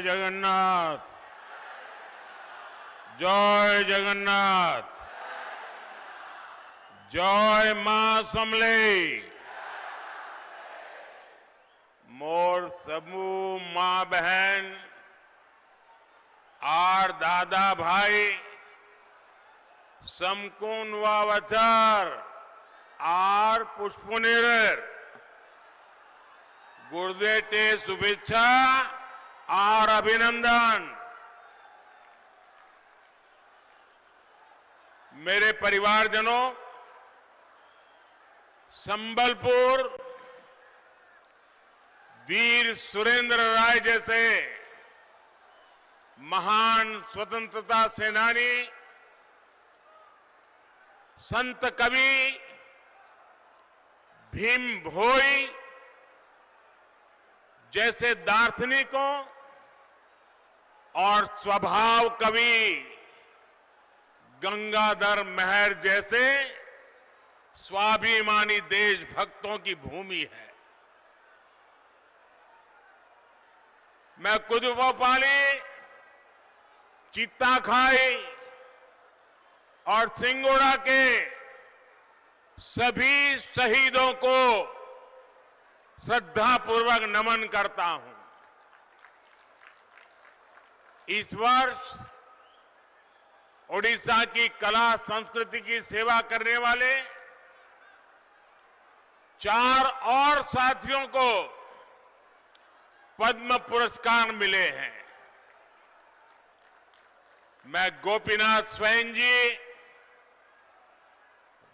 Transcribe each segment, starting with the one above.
जगन्नाथ। जय जगन्नाथ। जय मां समले। मोर समूह मां बहन आर दादा भाई समकून वावचर आर पुष्पनेर गुरुदेव शुभेच्छा और अभिनंदन। मेरे परिवारजनों, संबलपुर वीर सुरेंद्र राय जैसे महान स्वतंत्रता सेनानी, संत कवि भीम भोई जैसे दार्शनिकों और स्वभाव कवि गंगाधर मेहर जैसे स्वाभिमानी देशभक्तों की भूमि है। मैं कुदुपोपाली, चित्ताखाई और सिंगोड़ा के सभी शहीदों को श्रद्धापूर्वक नमन करता हूं। इस वर्ष ओडिशा की कला संस्कृति की सेवा करने वाले 4 और साथियों को पद्म पुरस्कार मिले हैं। मैं गोपीनाथ स्वयं जी,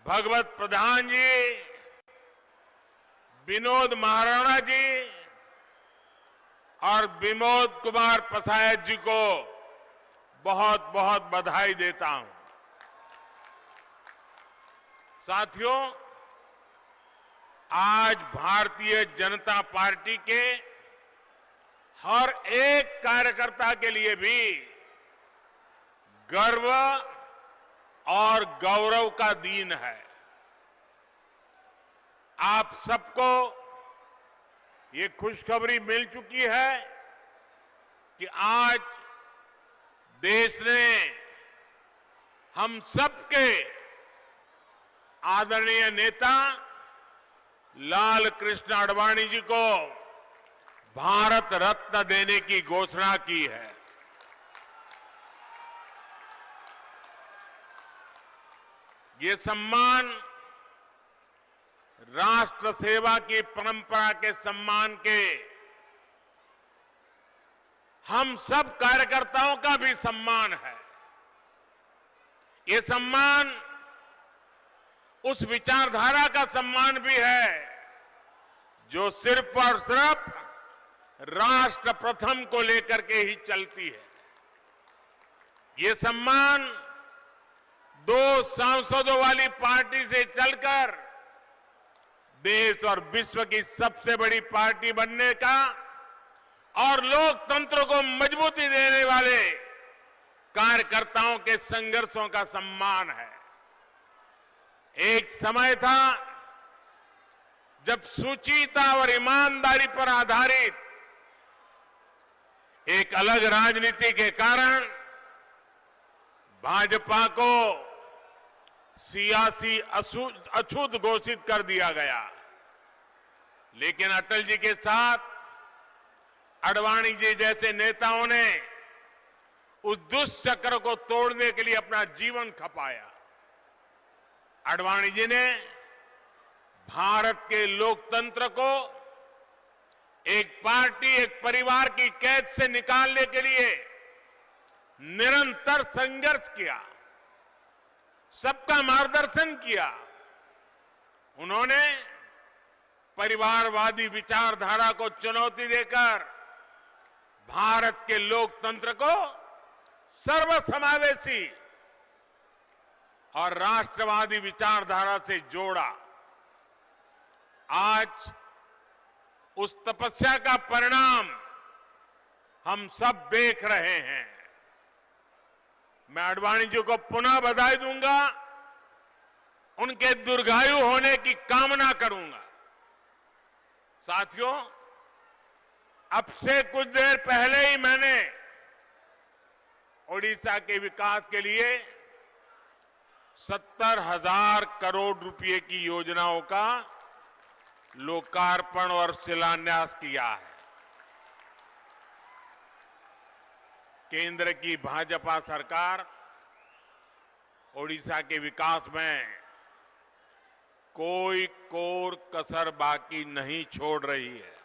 भगवत प्रधान जी, विनोद महाराणा जी और विमोद कुमार पसायत जी को बहुत बहुत बधाई देता हूं। साथियों, आज भारतीय जनता पार्टी के हर एक कार्यकर्ता के लिए भी गर्व और गौरव का दिन है। आप सबको ये खुशखबरी मिल चुकी है कि आज देश ने हम सबके आदरणीय नेता लाल कृष्ण आडवाणी जी को भारत रत्न देने की घोषणा की है। ये सम्मान राष्ट्र सेवा की परंपरा के सम्मान के हम सब कार्यकर्ताओं का भी सम्मान है। ये सम्मान उस विचारधारा का सम्मान भी है जो सिर्फ और सिर्फ राष्ट्र प्रथम को लेकर के ही चलती है। ये सम्मान 2 सांसदों वाली पार्टी से चलकर देश और विश्व की सबसे बड़ी पार्टी बनने का और लोकतंत्र को मजबूती देने वाले कार्यकर्ताओं के संघर्षों का सम्मान है। एक समय था जब शुचिता और ईमानदारी पर आधारित एक अलग राजनीति के कारण भाजपा को सियासी अछूत घोषित कर दिया गया। लेकिन अटल जी के साथ आडवाणी जी जैसे नेताओं ने उस दुष्चक्र को तोड़ने के लिए अपना जीवन खपाया। आडवाणी जी ने भारत के लोकतंत्र को एक पार्टी, एक परिवार की कैद से निकालने के लिए निरंतर संघर्ष किया, सबका मार्गदर्शन किया। उन्होंने परिवारवादी विचारधारा को चुनौती देकर भारत के लोकतंत्र को सर्वसमावेशी और राष्ट्रवादी विचारधारा से जोड़ा। आज उस तपस्या का परिणाम हम सब देख रहे हैं। मैं आडवाणी जी को पुनः बधाई दूंगा, उनके दीर्घायु होने की कामना करूंगा। साथियों, अब से कुछ देर पहले ही मैंने ओडिशा के विकास के लिए 70,000 करोड़ रुपए की योजनाओं का लोकार्पण और शिलान्यास किया है। केंद्र की भाजपा सरकार ओडिशा के विकास में कोई कोर कसर बाकी नहीं छोड़ रही है।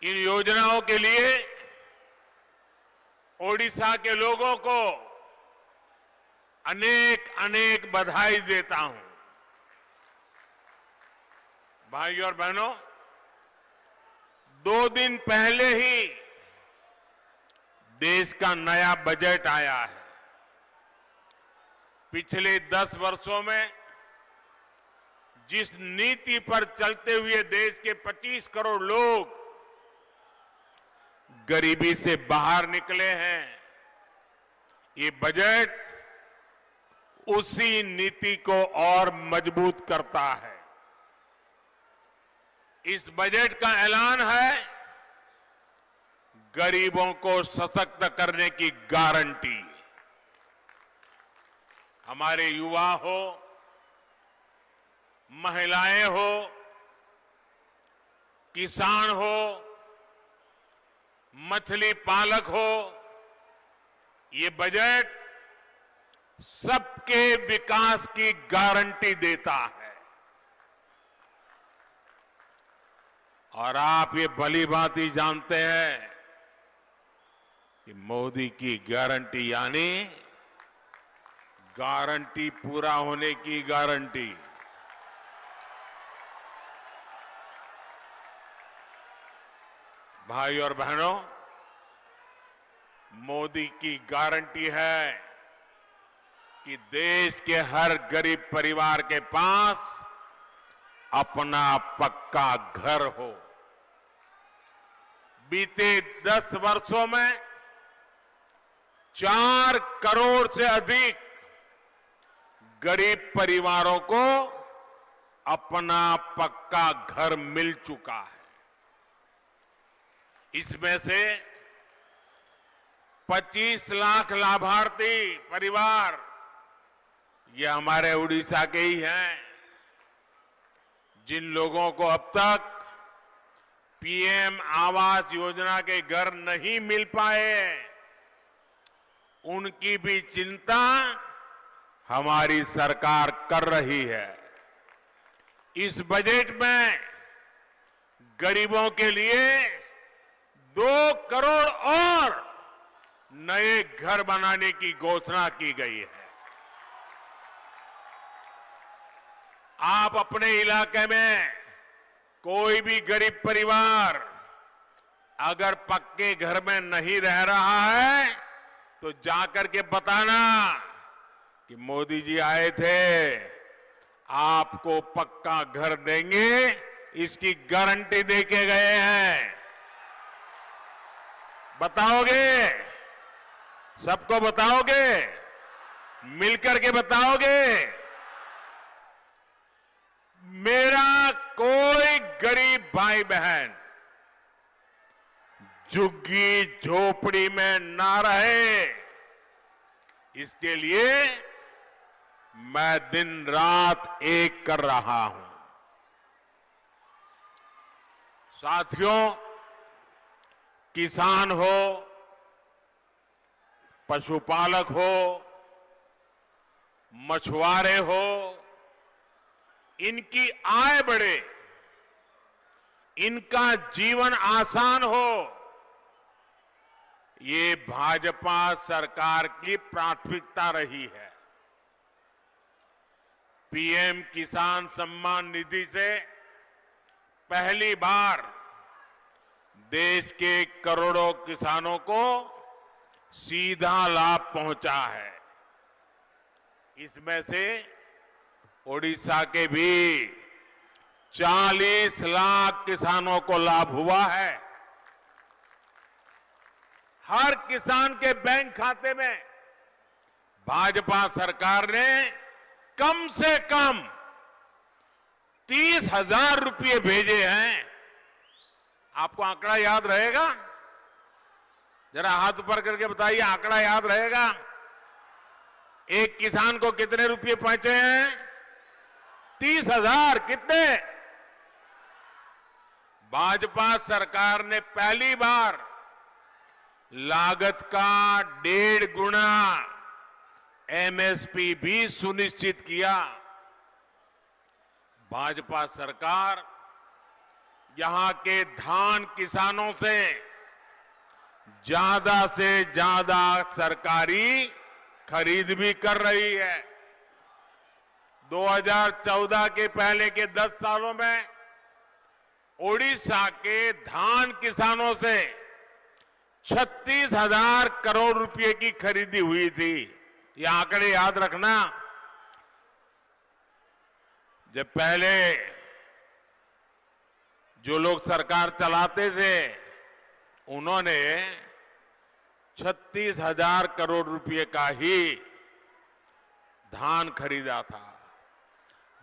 इन योजनाओं के लिए ओडिशा के लोगों को अनेक अनेक बधाई देता हूं। भाइयों और बहनों, 2 दिन पहले ही देश का नया बजट आया है। पिछले 10 वर्षों में जिस नीति पर चलते हुए देश के 25 करोड़ लोग गरीबी से बाहर निकले हैं, ये बजट उसी नीति को और मजबूत करता है। इस बजट का ऐलान है गरीबों को सशक्त करने की गारंटी। हमारे युवा हो, महिलाएं हो, किसान हो, मछली पालक हो, ये बजट सबके विकास की गारंटी देता है। और आप ये भली भांति जानते हैं कि मोदी की गारंटी यानी गारंटी पूरा होने की गारंटी। भाई और बहनों, मोदी की गारंटी है कि देश के हर गरीब परिवार के पास अपना पक्का घर हो। बीते 10 वर्षों में 4 करोड़ से अधिक गरीब परिवारों को अपना पक्का घर मिल चुका है। इसमें से 25 लाख लाभार्थी परिवार ये हमारे उड़ीसा के ही हैं, जिन लोगों को अब तक पीएम आवास योजना के घर नहीं मिल पाए, उनकी भी चिंता हमारी सरकार कर रही है। इस बजट में गरीबों के लिए 2 करोड़ और नए घर बनाने की घोषणा की गई है। आप अपने इलाके में कोई भी गरीब परिवार अगर पक्के घर में नहीं रह रहा है तो जाकर के बताना कि मोदी जी आए थे, आपको पक्का घर देंगे, इसकी गारंटी देके गए हैं। बताओगे? सबको बताओगे? मिलकर के बताओगे? मेरा कोई गरीब भाई बहन झुग्गी झोपड़ी में ना रहे, इसके लिए मैं दिन रात एक कर रहा हूं। साथियों, किसान हो, पशुपालक हो, मछुआरे हो, इनकी आय बढ़े, इनका जीवन आसान हो, ये भाजपा सरकार की प्राथमिकता रही है। पीएम किसान सम्मान निधि से पहली बार देश के करोड़ों किसानों को सीधा लाभ पहुंचा है। इसमें से ओडिशा के भी 40 लाख किसानों को लाभ हुआ है। हर किसान के बैंक खाते में भाजपा सरकार ने कम से कम 30,000 रुपये भेजे हैं। आपको आंकड़ा याद रहेगा? जरा हाथ ऊपर करके बताइए, आंकड़ा याद रहेगा? एक किसान को कितने रुपए पहुंचे हैं? 30,000। कितने? भाजपा सरकार ने पहली बार लागत का 1.5 गुना एमएसपी भी सुनिश्चित किया। भाजपा सरकार यहां के धान किसानों से ज्यादा सरकारी खरीद भी कर रही है। 2014 के पहले के 10 सालों में ओडिशा के धान किसानों से 36,000 करोड़ रुपए की खरीदी हुई थी। ये आंकड़े याद रखना। जब पहले जो लोग सरकार चलाते थे उन्होंने 36,000 करोड़ रुपए का ही धान खरीदा था,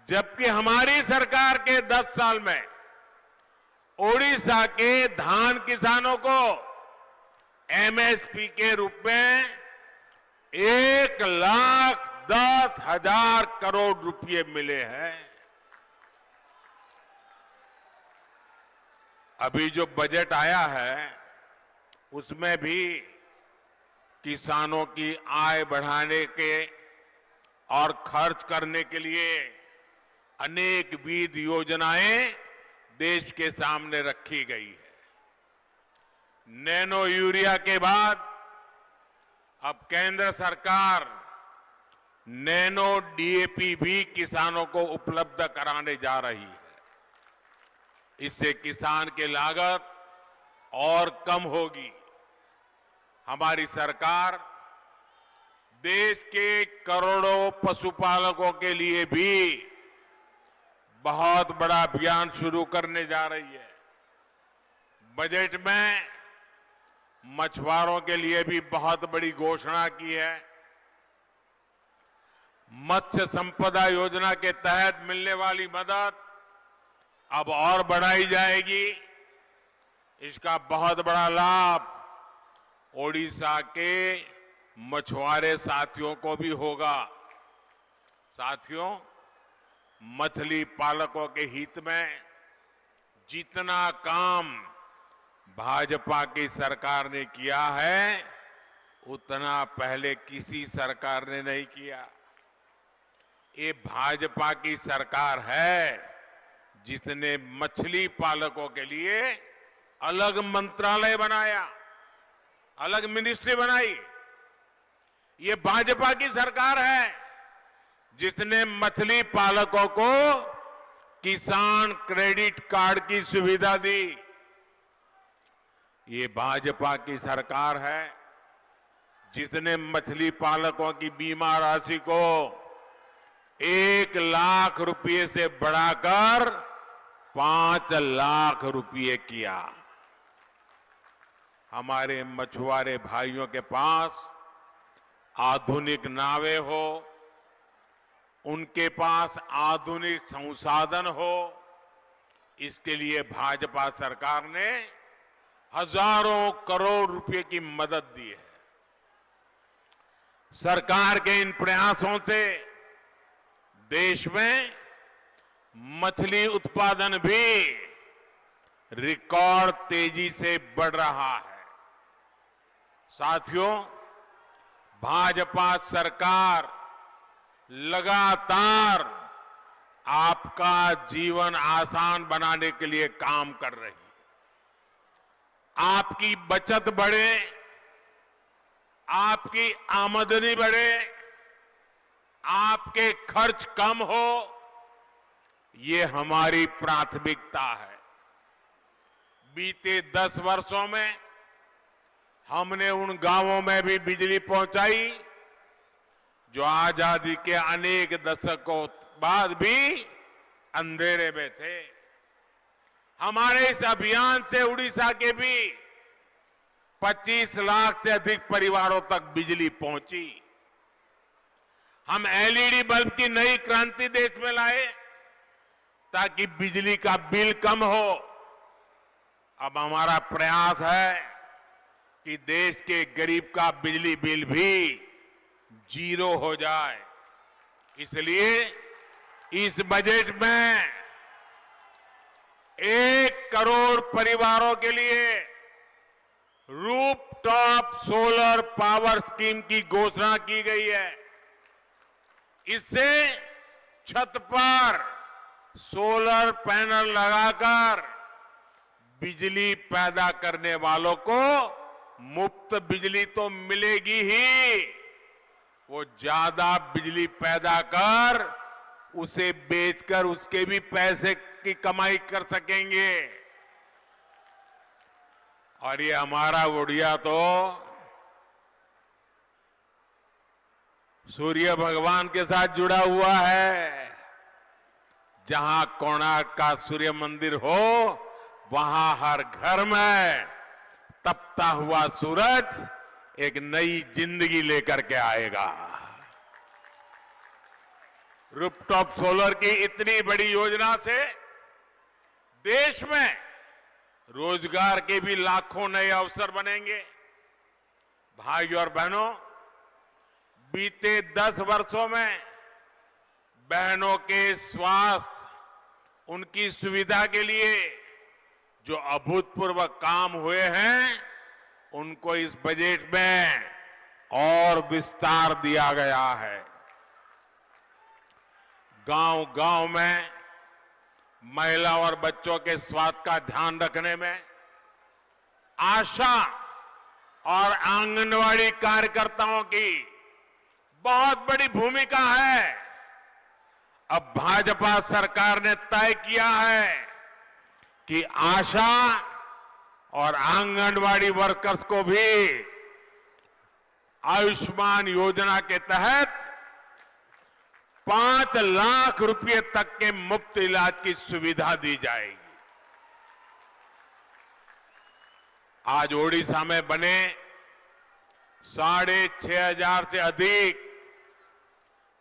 जबकि हमारी सरकार के 10 साल में ओडिशा के धान किसानों को एमएसपी के रूप में 1,10,000 करोड़ रुपए मिले हैं। अभी जो बजट आया है उसमें भी किसानों की आय बढ़ाने के और खर्च करने के लिए अनेक विविध योजनाएं देश के सामने रखी गई है। नैनो यूरिया के बाद अब केंद्र सरकार नैनो डीएपी भी किसानों को उपलब्ध कराने जा रही है। इससे किसान की लागत और कम होगी। हमारी सरकार देश के करोड़ों पशुपालकों के लिए भी बहुत बड़ा अभियान शुरू करने जा रही है। बजट में मछुआरों के लिए भी बहुत बड़ी घोषणा की है। मत्स्य संपदा योजना के तहत मिलने वाली मदद अब और बढ़ाई जाएगी। इसका बहुत बड़ा लाभ ओडिशा के मछुआरे साथियों को भी होगा। साथियों, मछली पालकों के हित में जितना काम भाजपा की सरकार ने किया है उतना पहले किसी सरकार ने नहीं किया। ये भाजपा की सरकार है जिसने मछली पालकों के लिए अलग मंत्रालय बनाया, अलग मिनिस्ट्री बनाई। ये भाजपा की सरकार है जिसने मछली पालकों को किसान क्रेडिट कार्ड की सुविधा दी। ये भाजपा की सरकार है जिसने मछली पालकों की बीमा राशि को 1 लाख रुपए से बढ़ाकर 5 लाख रुपए किया। हमारे मछुआरे भाइयों के पास आधुनिक नावें हो, उनके पास आधुनिक संसाधन हो, इसके लिए भाजपा सरकार ने हजारों करोड़ रुपए की मदद दी है। सरकार के इन प्रयासों से देश में मछली उत्पादन भी रिकॉर्ड तेजी से बढ़ रहा है। साथियों, भाजपा सरकार लगातार आपका जीवन आसान बनाने के लिए काम कर रही है। आपकी बचत बढ़े, आपकी आमदनी बढ़े, आपके खर्च कम हो, ये हमारी प्राथमिकता है। बीते 10 वर्षों में हमने उन गांवों में भी बिजली पहुंचाई जो आजादी के अनेक दशकों बाद भी अंधेरे में थे। हमारे इस अभियान से उड़ीसा के भी 25 लाख से अधिक परिवारों तक बिजली पहुंची। हम एलईडी बल्ब की नई क्रांति देश में लाए ताकि बिजली का बिल कम हो। अब हमारा प्रयास है कि देश के गरीब का बिजली बिल भी जीरो हो जाए। इसलिए इस बजट में 1 करोड़ परिवारों के लिए रूफटॉप सोलर पावर स्कीम की घोषणा की गई है। इससे छत पर सोलर पैनल लगाकर बिजली पैदा करने वालों को मुफ्त बिजली तो मिलेगी ही, वो ज्यादा बिजली पैदा कर उसे बेचकर उसके भी पैसे की कमाई कर सकेंगे। और ये हमारा उड़िया तो सूर्य भगवान के साथ जुड़ा हुआ है। जहां कोणार्क का सूर्य मंदिर हो, वहां हर घर में तपता हुआ सूरज एक नई जिंदगी लेकर के आएगा। रूफटॉप सोलर की इतनी बड़ी योजना से देश में रोजगार के भी लाखों नए अवसर बनेंगे। भाइयों और बहनों, बीते 10 वर्षों में बहनों के स्वास्थ्य, उनकी सुविधा के लिए जो अभूतपूर्व काम हुए हैं, उनको इस बजट में और विस्तार दिया गया है। गांव-गांव में महिला और बच्चों के स्वास्थ्य का ध्यान रखने में आशा और आंगनवाड़ी कार्यकर्ताओं की बहुत बड़ी भूमिका है। अब भाजपा सरकार ने तय किया है कि आशा और आंगनवाड़ी वर्कर्स को भी आयुष्मान योजना के तहत 5 लाख रुपए तक के मुफ्त इलाज की सुविधा दी जाएगी। आज ओडिशा में बने 6,500 से अधिक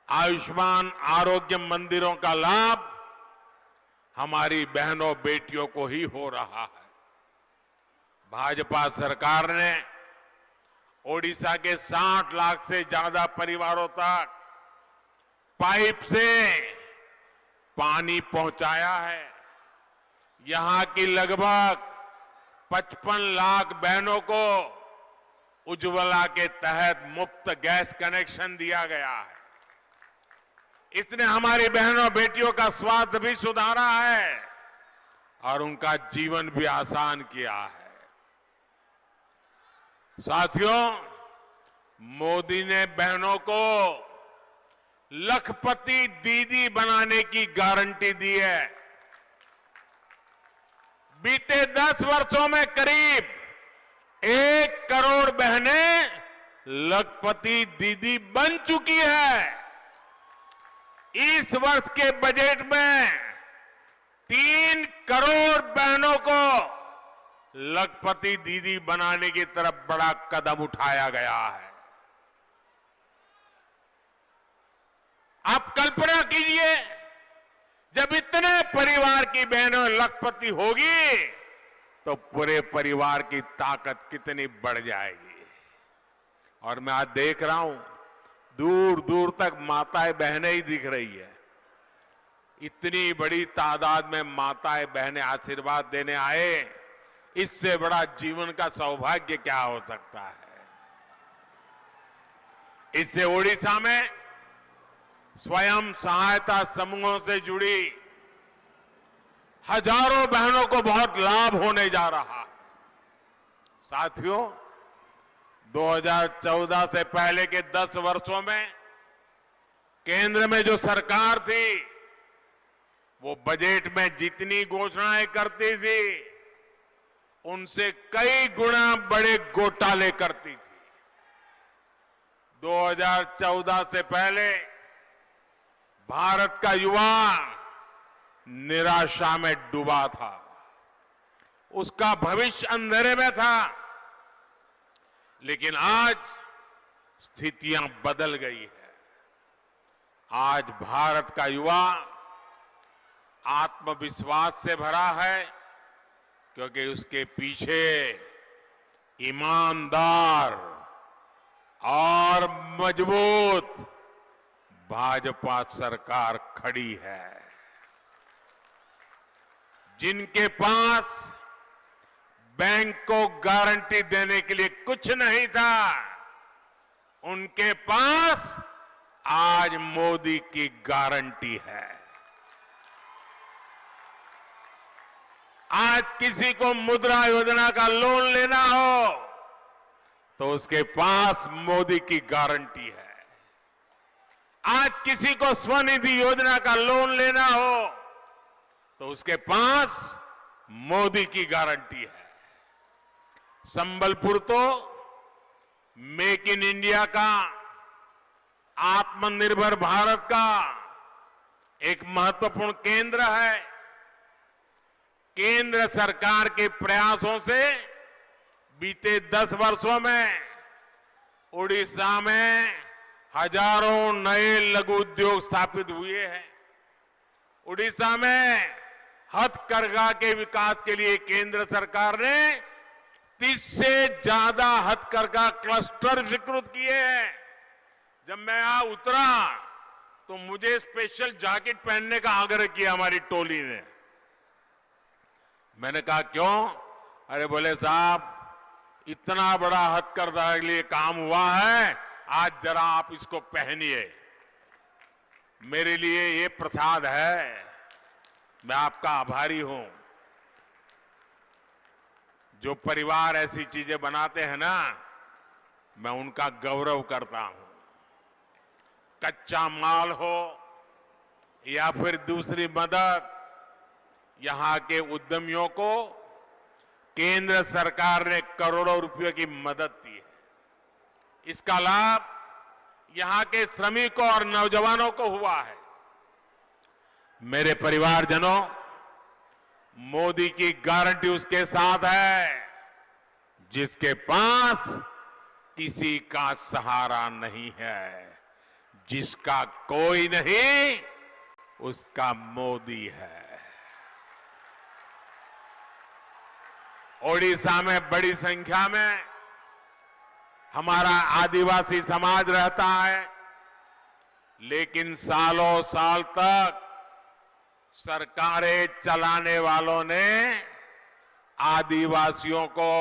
आयुष्मान आरोग्य मंदिरों का लाभ हमारी बहनों बेटियों को ही हो रहा है। भाजपा सरकार ने ओडिशा के 60 लाख से ज्यादा परिवारों तक पाइप से पानी पहुंचाया है। यहां की लगभग 55 लाख बहनों को उज्ज्वला के तहत मुफ्त गैस कनेक्शन दिया गया है। इसने हमारी बहनों बेटियों का स्वास्थ्य भी सुधारा है और उनका जीवन भी आसान किया है। साथियों, मोदी ने बहनों को लखपति दीदी बनाने की गारंटी दी है। बीते 10 वर्षों में करीब 1 करोड़ बहनें लखपति दीदी बन चुकी है। इस वर्ष के बजट में 3 करोड़ बहनों को लखपति दीदी बनाने की तरफ बड़ा कदम उठाया गया है। आप कल्पना कीजिए, जब इतने परिवार की बहनों लखपति होगी तो पूरे परिवार की ताकत कितनी बढ़ जाएगी। और मैं आज देख रहा हूं, दूर दूर तक माताएं बहनें ही दिख रही है। इतनी बड़ी तादाद में माताएं बहनें आशीर्वाद देने आए, इससे बड़ा जीवन का सौभाग्य क्या हो सकता है। इससे ओडिशा में स्वयं सहायता समूहों से जुड़ी हजारों बहनों को बहुत लाभ होने जा रहा है। साथियों, 2014 से पहले के 10 वर्षों में केंद्र में जो सरकार थी, वो बजट में जितनी घोषणाएं करती थी, उनसे कई गुना बड़े घोटाले करती थी। 2014 से पहले भारत का युवा निराशा में डूबा था, उसका भविष्य अंधेरे में था। लेकिन आज स्थितियां बदल गई है। आज भारत का युवा आत्मविश्वास से भरा है, क्योंकि उसके पीछे ईमानदार और मजबूत भाजपा सरकार खड़ी है। जिनके पास बैंक को गारंटी देने के लिए कुछ नहीं था, उनके पास आज मोदी की गारंटी है। आज किसी को मुद्रा योजना का लोन लेना हो तो उसके पास मोदी की गारंटी है। आज किसी को स्वनिधि योजना का लोन लेना हो तो उसके पास मोदी की गारंटी है। संबलपुर तो मेक इन इंडिया का, आत्मनिर्भर भारत का एक महत्वपूर्ण केंद्र है। केंद्र सरकार के प्रयासों से बीते 10 वर्षों में उड़ीसा में हजारों नए लघु उद्योग स्थापित हुए हैं। उड़ीसा में हथकरघा के विकास के लिए केंद्र सरकार ने 30 से ज्यादा हथकरघा क्लस्टर स्वीकृत किए हैं। जब मैं यहां उतरा तो मुझे स्पेशल जैकेट पहनने का आग्रह किया हमारी टोली ने। मैंने कहा क्यों? अरे बोले साहब, इतना बड़ा हथकरघा के लिए काम हुआ है, आज जरा आप इसको पहनिए। मेरे लिए ये प्रसाद है, मैं आपका आभारी हूं। जो परिवार ऐसी चीजें बनाते हैं ना, मैं उनका गौरव करता हूं। कच्चा माल हो या फिर दूसरी मदद, यहां के उद्यमियों को केंद्र सरकार ने करोड़ों रुपयों की मदद दी है। इसका लाभ यहां के श्रमिकों और नौजवानों को हुआ है। मेरे परिवारजनों, मोदी की गारंटी उसके साथ है जिसके पास किसी का सहारा नहीं है। जिसका कोई नहीं, उसका मोदी है। ओडिशा में बड़ी संख्या में हमारा आदिवासी समाज रहता है, लेकिन सालों साल तक सरकारें चलाने वालों ने आदिवासियों को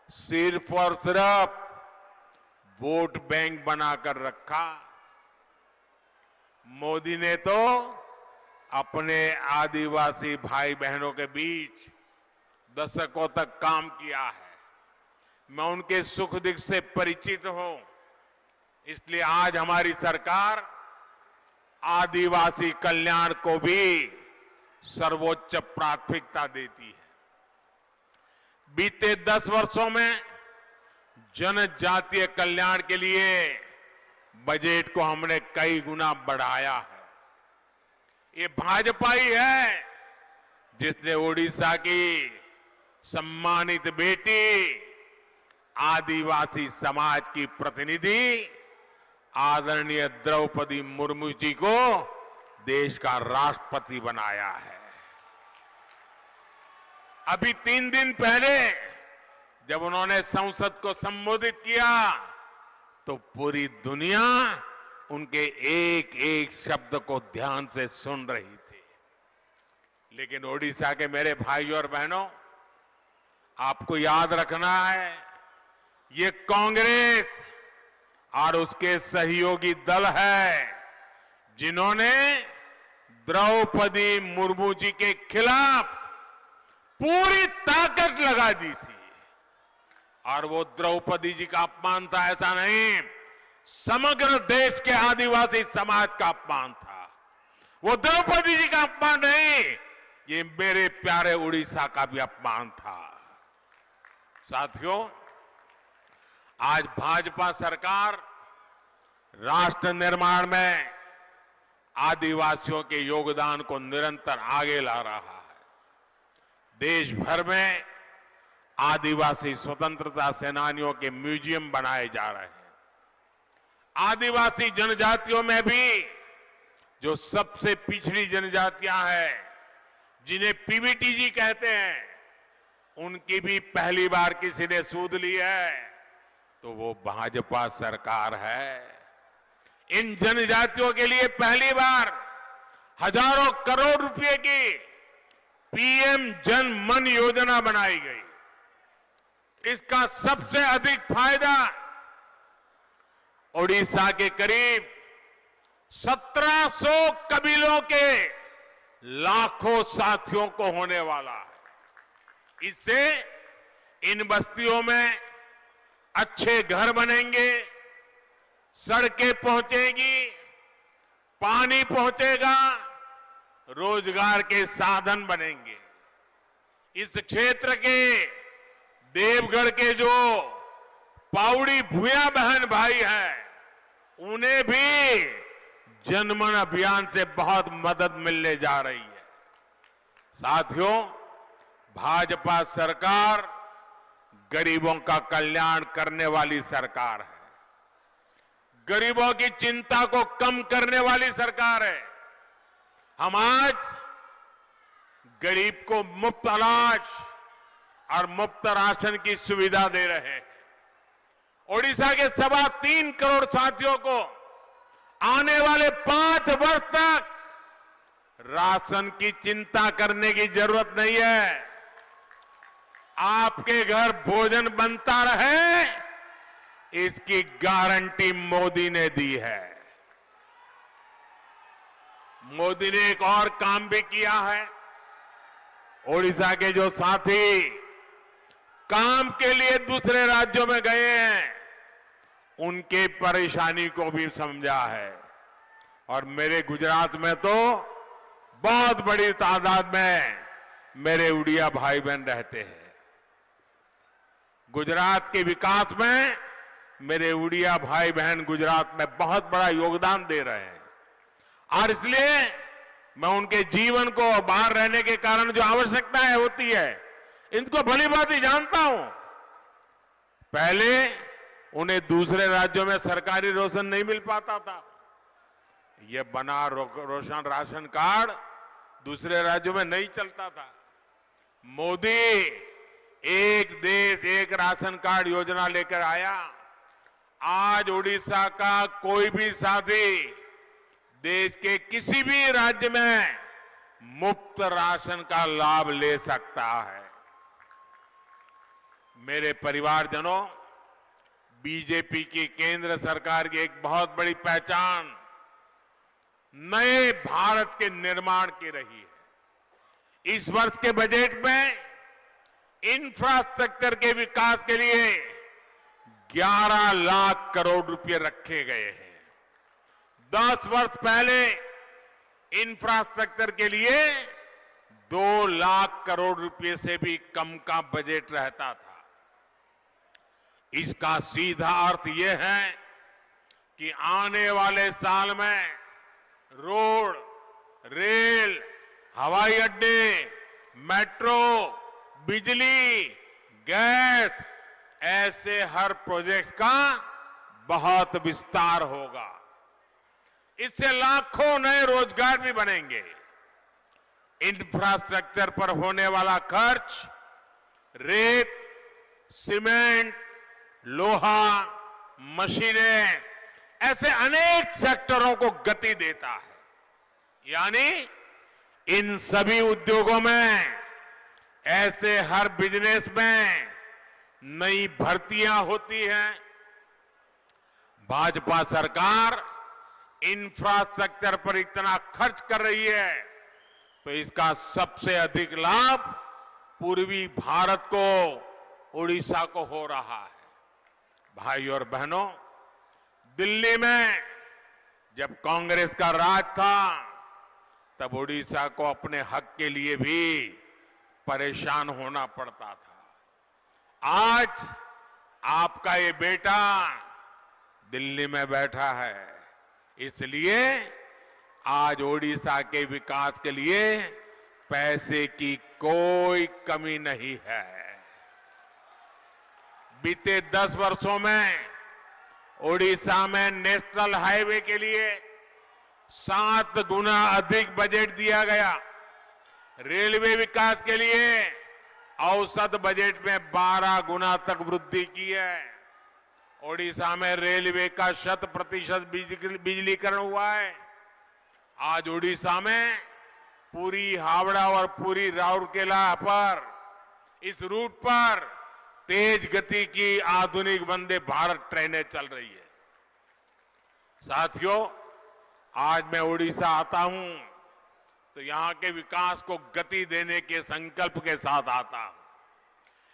सिर्फ और सिर्फ वोट बैंक बनाकर रखा। मोदी ने तो अपने आदिवासी भाई बहनों के बीच दशकों तक काम किया है। मैं उनके सुख दुख से परिचित हूं, इसलिए आज हमारी सरकार आदिवासी कल्याण को भी सर्वोच्च प्राथमिकता देती है। बीते 10 वर्षों में जनजातीय कल्याण के लिए बजट को हमने कई गुना बढ़ाया है। ये भाजपा ही है जिसने ओडिशा की सम्मानित बेटी आदिवासी समाज की प्रतिनिधि आदरणीय द्रौपदी मुर्मू जी को देश का राष्ट्रपति बनाया है। अभी 3 दिन पहले जब उन्होंने संसद को संबोधित किया तो पूरी दुनिया उनके एक एक शब्द को ध्यान से सुन रही थी। लेकिन ओडिशा के मेरे भाइयों और बहनों, आपको याद रखना है, ये कांग्रेस और उसके सहयोगी दल है जिन्होंने द्रौपदी मुर्मू जी के खिलाफ पूरी ताकत लगा दी थी। और वो द्रौपदी जी का अपमान था ऐसा नहीं, समग्र देश के आदिवासी समाज का अपमान था। वो द्रौपदी जी का अपमान नहीं, ये मेरे प्यारे उड़ीसा का भी अपमान था। साथियों, आज भाजपा सरकार राष्ट्र निर्माण में आदिवासियों के योगदान को निरंतर आगे ला रहा है। देश भर में आदिवासी स्वतंत्रता सेनानियों के म्यूजियम बनाए जा रहे हैं। आदिवासी जनजातियों में भी जो सबसे पिछड़ी जनजातियां हैं, जिन्हें पीवीटीजी कहते हैं, उनकी भी पहली बार किसी ने सूद ली है तो वो भाजपा सरकार है। इन जनजातियों के लिए पहली बार हजारों करोड़ रुपए की पीएम जन मन योजना बनाई गई। इसका सबसे अधिक फायदा ओडिशा के करीब 1700 कबीलों के लाखों साथियों को होने वाला है। इससे इन बस्तियों में अच्छे घर बनेंगे, सड़कें पहुंचेगी, पानी पहुंचेगा, रोजगार के साधन बनेंगे। इस क्षेत्र के देवगढ़ के जो पाउड़ी भूया बहन भाई हैं, उन्हें भी जनमन अभियान से बहुत मदद मिलने जा रही है। साथियों, भाजपा सरकार गरीबों का कल्याण करने वाली सरकार है, गरीबों की चिंता को कम करने वाली सरकार है। हम आज गरीब को मुफ्त अनाज और मुफ्त राशन की सुविधा दे रहे हैं। ओडिशा के 3.25 करोड़ साथियों को आने वाले 5 वर्ष तक राशन की चिंता करने की जरूरत नहीं है। आपके घर भोजन बनता रहे, इसकी गारंटी मोदी ने दी है। मोदी ने एक और काम भी किया है। ओडिशा के जो साथी काम के लिए दूसरे राज्यों में गए हैं, उनके परेशानी को भी समझा है। और मेरे गुजरात में तो बहुत बड़ी तादाद में मेरे उड़िया भाई बहन रहते हैं। गुजरात के विकास में मेरे उड़िया भाई बहन गुजरात में बहुत बड़ा योगदान दे रहे हैं। और इसलिए मैं उनके जीवन को बाहर रहने के कारण जो आवश्यकताएं होती है, इनको भली भांति जानता हूं। पहले उन्हें दूसरे राज्यों में सरकारी राशन नहीं मिल पाता था। ये बना रोशन राशन कार्ड दूसरे राज्यों में नहीं चलता था। मोदी एक देश एक राशन कार्ड योजना लेकर आया। आज उड़ीसा का कोई भी साथी देश के किसी भी राज्य में मुफ्त राशन का लाभ ले सकता है। मेरे परिवारजनों, बीजेपी की केंद्र सरकार की एक बहुत बड़ी पहचान नए भारत के निर्माण की रही है। इस वर्ष के बजट में इंफ्रास्ट्रक्चर के विकास के लिए 11 लाख करोड़ रुपए रखे गए हैं। 10 वर्ष पहले इंफ्रास्ट्रक्चर के लिए 2 लाख करोड़ रुपए से भी कम का बजट रहता था। इसका सीधा अर्थ यह है कि आने वाले साल में रोड, रेल, हवाई अड्डे, मेट्रो, बिजली, गैस, ऐसे हर प्रोजेक्ट का बहुत विस्तार होगा। इससे लाखों नए रोजगार भी बनेंगे। इंफ्रास्ट्रक्चर पर होने वाला खर्च रेत, सीमेंट, लोहा, मशीनें, ऐसे अनेक सेक्टरों को गति देता है। यानी इन सभी उद्योगों में, ऐसे हर बिजनेस में नई भर्तियां होती हैं। भाजपा सरकार इंफ्रास्ट्रक्चर पर इतना खर्च कर रही है, तो इसका सबसे अधिक लाभ पूर्वी भारत को, उड़ीसा को हो रहा है। भाई और बहनों, दिल्ली में जब कांग्रेस का राज था, तब उड़ीसा को अपने हक के लिए भी परेशान होना पड़ता था। आज आपका ये बेटा दिल्ली में बैठा है, इसलिए आज ओडिशा के विकास के लिए पैसे की कोई कमी नहीं है। बीते 10 वर्षों में ओडिशा में नेशनल हाईवे के लिए 7 गुना अधिक बजट दिया गया। रेलवे विकास के लिए औसत बजट में 12 गुना तक वृद्धि की है। ओडिशा में रेलवे का 100% बिजलीकरण हुआ है। आज ओडिशा में पूरी हावड़ा और पूरी राउरकेला पर इस रूट पर तेज गति की आधुनिक वंदे भारत ट्रेनें चल रही है। साथियों, आज मैं ओडिशा आता हूं तो यहां के विकास को गति देने के संकल्प के साथ आता हूं।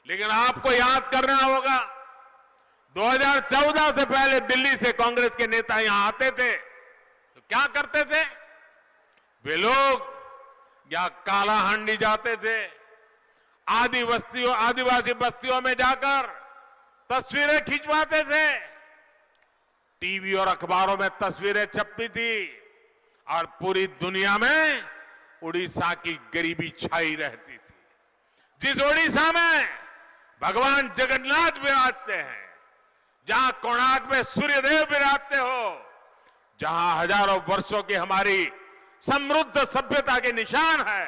लेकिन आपको याद करना होगा, 2014 से पहले दिल्ली से कांग्रेस के नेता यहां आते थे तो क्या करते थे? वे लोग या कालाहांडी जाते थे, आदिवासी बस्तियों में जाकर तस्वीरें खिंचवाते थे। टीवी और अखबारों में तस्वीरें छपती थी और पूरी दुनिया में उड़ीसा की गरीबी छाई रहती थी। जिस ओडिशा में भगवान जगन्नाथ विराजते हैं, जहां कोणार्क में सूर्यदेव विराजते हो, जहां हजारों वर्षों की हमारी समृद्ध सभ्यता के निशान है,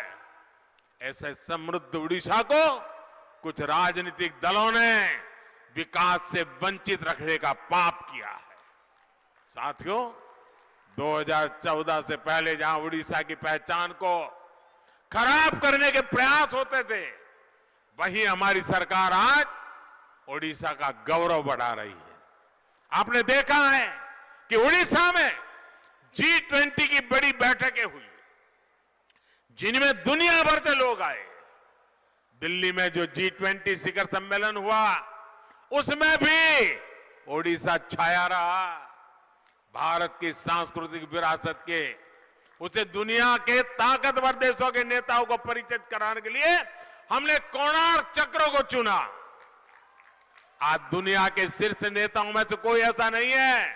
ऐसे समृद्ध उड़ीसा को कुछ राजनीतिक दलों ने विकास से वंचित रखने का पाप किया है। साथियों, 2014 से पहले जहां उड़ीसा की पहचान को खराब करने के प्रयास होते थे, वहीं हमारी सरकार आज उड़ीसा का गौरव बढ़ा रही है। आपने देखा है कि उड़ीसा में G20 की बड़ी बैठकें हुई, जिनमें दुनिया भर से लोग आए। दिल्ली में जो G20 शिखर सम्मेलन हुआ, उसमें भी ओडिशा छाया रहा। भारत की सांस्कृतिक विरासत के उसे दुनिया के ताकतवर देशों के नेताओं को परिचित कराने के लिए हमने कोणार्क चक्र को चुना। आज दुनिया के शीर्ष नेताओं में से कोई ऐसा नहीं है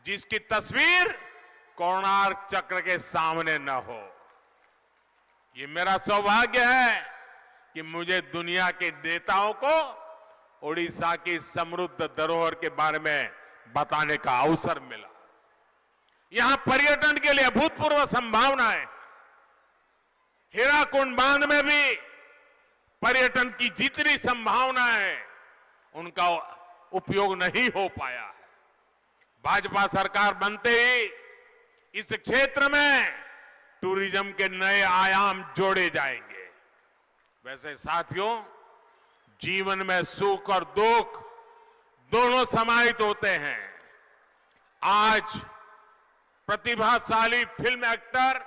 जिसकी तस्वीर कोणार्क चक्र के सामने न हो। ये मेरा सौभाग्य है कि मुझे दुनिया के नेताओं को ओडिशा की समृद्ध धरोहर के बारे में बताने का अवसर मिला। यहां पर्यटन के लिए अभूतपूर्व संभावनाएं, हीराकुंड बांध में भी पर्यटन की जितनी संभावनाएं हैं, उनका उपयोग नहीं हो पाया है। भाजपा सरकार बनते ही इस क्षेत्र में टूरिज्म के नए आयाम जोड़े जाएंगे। वैसे साथियों, जीवन में सुख और दुख दोनों समाहित होते हैं। आज प्रतिभाशाली फिल्म एक्टर,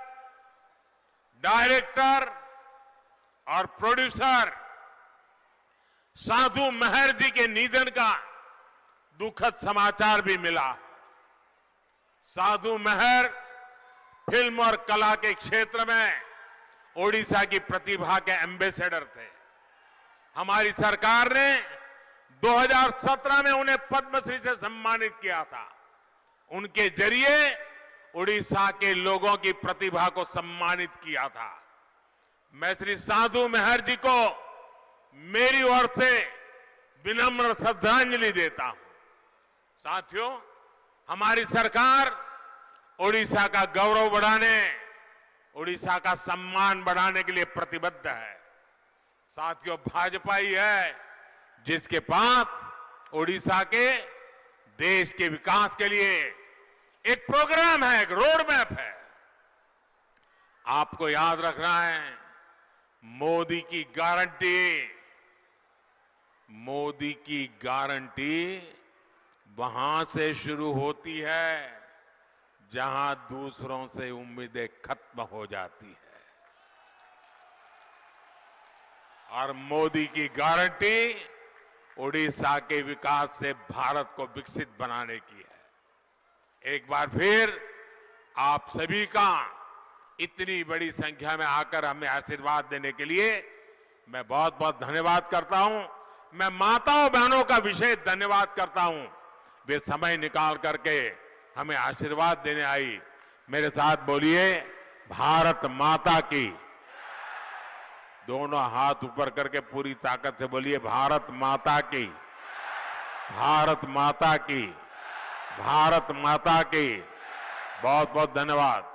डायरेक्टर और प्रोड्यूसर साधु मेहर जी के निधन का दुखद समाचार भी मिला। साधु मेहर फिल्म और कला के क्षेत्र में ओडिशा की प्रतिभा के एम्बेसडर थे। हमारी सरकार ने 2017 में उन्हें पद्मश्री से सम्मानित किया था। उनके जरिए ओडिशा के लोगों की प्रतिभा को सम्मानित किया था। मैं श्री साधु मेहर जी को मेरी ओर से विनम्र श्रद्धांजलि देता हूं। साथियों, हमारी सरकार ओडिशा का गौरव बढ़ाने, ओडिशा का सम्मान बढ़ाने के लिए प्रतिबद्ध है। साथियों, भाजपा ही है जिसके पास ओडिशा के देश के विकास के लिए एक प्रोग्राम है, एक रोड मैप है। आपको याद रखना है, मोदी की गारंटी वहां से शुरू होती है जहां दूसरों से उम्मीदें खत्म हो जाती है, और मोदी की गारंटी ओडिशा के विकास से भारत को विकसित बनाने की है। एक बार फिर आप सभी का इतनी बड़ी संख्या में आकर हमें आशीर्वाद देने के लिए मैं बहुत बहुत धन्यवाद करता हूं। मैं माताओं बहनों का विशेष धन्यवाद करता हूं, वे समय निकाल करके हमें आशीर्वाद देने आई। मेरे साथ बोलिए, भारत माता की। दोनों हाथ ऊपर करके पूरी ताकत से बोलिए, भारत माता की, भारत माता की, भारत माता की। बहुत बहुत धन्यवाद।